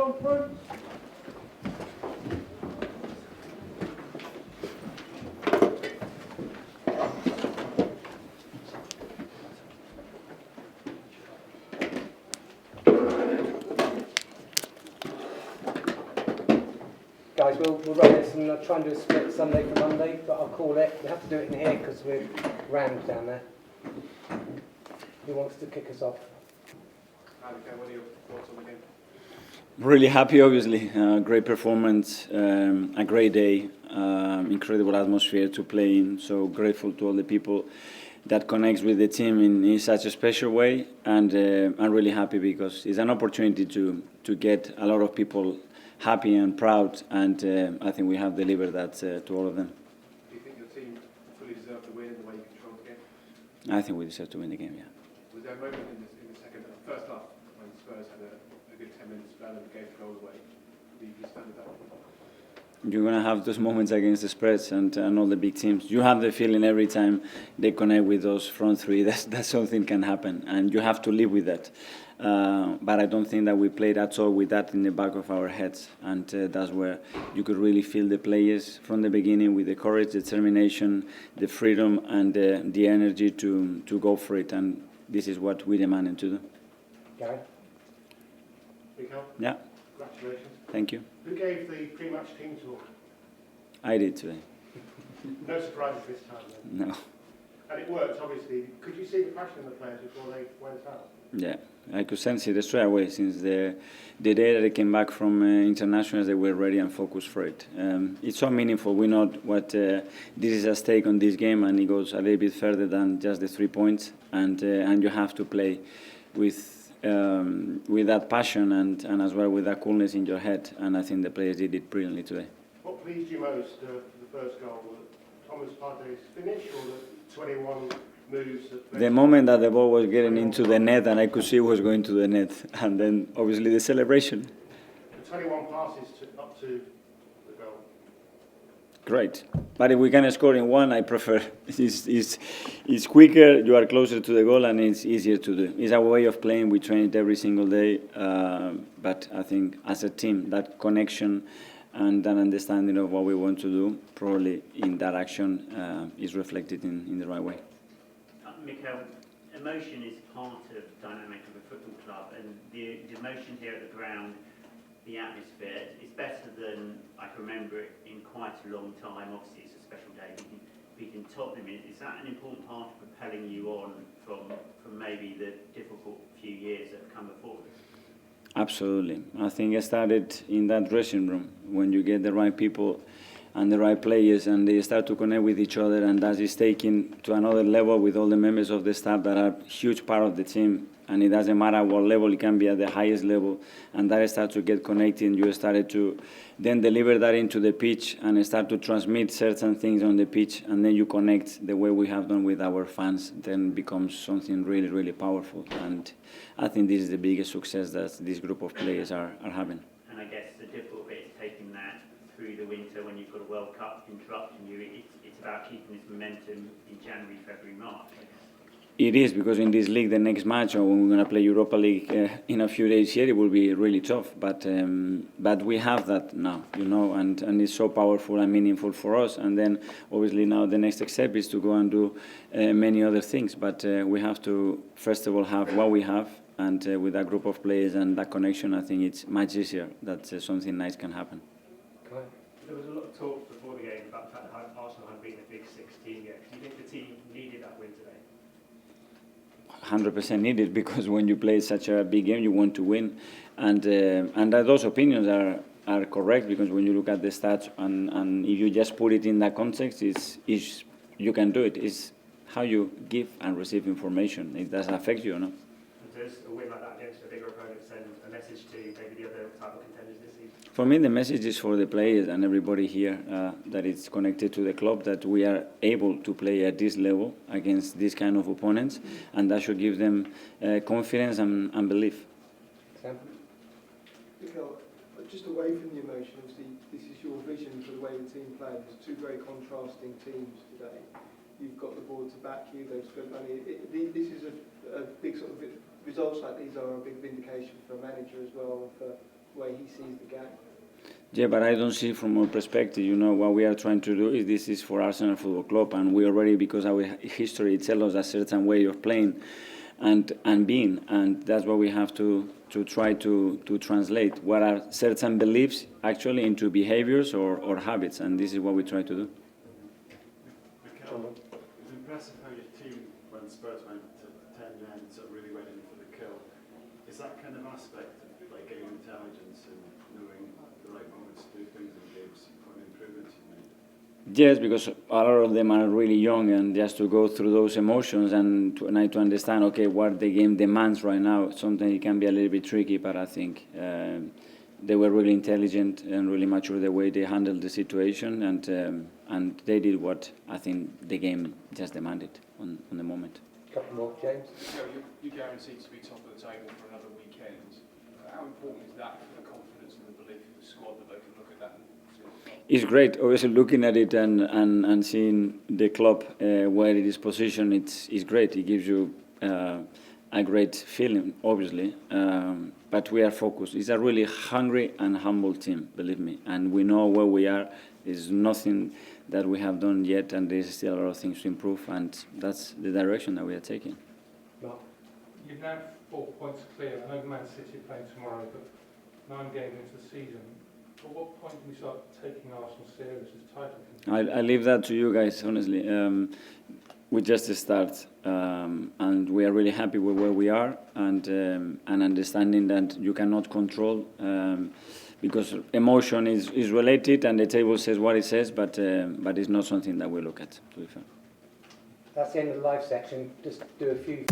conference. Guys, we'll run this and try and do a split Sunday for Monday, but I'll call it. We have to do it in here because we're rammed down there. Who wants to kick us off? What are your thoughts on the game? Really happy, obviously. Great performance, a great day, incredible atmosphere to play in. So grateful to all the people that connects with the team in such a special way. And I'm really happy because it's an opportunity to get a lot of people happy and proud. And I think we have delivered that to all of them. Do you think your team fully deserved to win in the way you controlled the game? I think we deserve to win the game, yeah. Was there a moment in the first half when Spurs had a good 10-minute spell and gave the goal away? Do you stand with that? You're going to have those moments against the Spurs and all the big teams. You have the feeling every time they connect with those front three that something can happen, and you have to live with that. But I don't think that we played at all with that in the back of our heads, and that's where you could really feel the players from the beginning with the courage, determination, the freedom, and the energy to go for it, and this is what we demanded to do. Gary? Mikel? Yeah. Congratulations. Thank you. Who gave the pre-match team talk? I did today. No surprises this time then? No. And it worked, obviously. Could you see the passion in the players before they went out? Yeah, I could sense it straight away since the day that they came back from internationals, they were ready and focused for it. It's so meaningful. We know what this is at stake on this game, and it goes a little bit further than just the 3 points. And you have to play with that passion and as well with that coolness in your head. And I think the players did it brilliantly today. What pleased you most for the first goal? Was it Thomas Partey's finish or the 21 moves? The moment that the ball was getting into the net and I could see it was going to the net, and then obviously the celebration. The 21 passes up to the goal. Great. But if we can score in one, I prefer. It's quicker, you are closer to the goal, and it's easier to do. It's a way of playing. We train it every single day. But I think as a team, that connection and an understanding of what we want to do, probably in that action, is reflected in the right way. Mikel, emotion is part of the dynamic of a football club, and the emotion here at the ground, the atmosphere, is better than I can remember it in quite a long time. Obviously, it's a special day, beating Tottenham. Is that an important part of propelling you on from maybe the difficult few years that have come before us? Absolutely. I think it started in that dressing room when you get the right people and the right players, and they start to connect with each other, and that is taken to another level with all the members of the staff that are a huge part of the team. And it doesn't matter what level, it can be at the highest level, and that starts to get connected. You started to then deliver that into the pitch and start to transmit certain things on the pitch, and then you connect the way we have done with our fans, then becomes something really, really powerful. And I think this is the biggest success that this group of players are having. And I guess the difficult bit is taking that through the winter when you've got a World Cup interrupting you. It's about keeping this momentum in January, February, March. It is, because in this league, the next match, or when we're going to play Europa League in a few days here, it will be really tough. But we have that now, and it's so powerful and meaningful for us. And then, obviously, now the next step is to go and do many other things. But we have to, first of all, have what we have. And with that group of players and that connection, I think it's much easier that something nice can happen. There was a lot of talk before the game about the fact that Arsenal had beaten a Big Six team yet. Do you think the team needed that win today? 100% needed, because when you play such a big game, you want to win, and those opinions are correct, because when you look at the stats and if you just put it in that context, is you can do it. It's how you give and receive information. It does affect you or not. Does a win like that against a bigger opponent send a message to maybe the other title contenders this season? For me, the message is for the players and everybody here that is connected to the club, that we are able to play at this level against these kind of opponents, and that should give them confidence and belief. Mikel, just away from the emotion, obviously this is your vision for the way the team plays. Two very contrasting teams today. You've got the board to back you, they've spent money. This is a big sort of, results like these are a big vindication for a manager as well, and for way he sees the game. Yeah, but I don't see from our perspective, you know, what we are trying to do is this is for Arsenal Football Club, and we already, because our history tells us a certain way of playing and being, and that's what we have to try to translate. What are certain beliefs actually into behaviors or habits, and this is what we try to do. Mikel, it was impressive how your team, when Spurs went to 10 men, sort of really went in for the kill. Is that kind of aspect of like game intelligence and knowing the right moments to do things in games, what improvements you made? Yes, because a lot of them are really young, and just to go through those emotions and to understand, okay, what the game demands right now, sometimes it can be a little bit tricky, but I think they were really intelligent and really mature the way they handled the situation, and they did what I think the game just demanded on the moment. Couple more, James. You're guaranteed to be top of the table for another weekend. How important is that for the confidence and the belief of the squad that they can look at that and see the top? It's great, obviously, looking at it and seeing the club where it is positioned. It's great. It gives you a great feeling, obviously. But we are focused. It's a really hungry and humble team, believe me. And we know where we are. There's nothing that we have done yet, and there's still a lot of things to improve. And that's the direction that we are taking. Mark. You've now 4 points clear. I know Man City are playing tomorrow, but 9 games into the season. At what point do we start taking Arsenal serious as title contenders? I leave that to you guys, honestly. We just start, and we are really happy with where we are, and understanding that you cannot control, because emotion is related, and the table says what it says, but it's not something that we look at, to be fair. That's the end of the live section. Just do a few.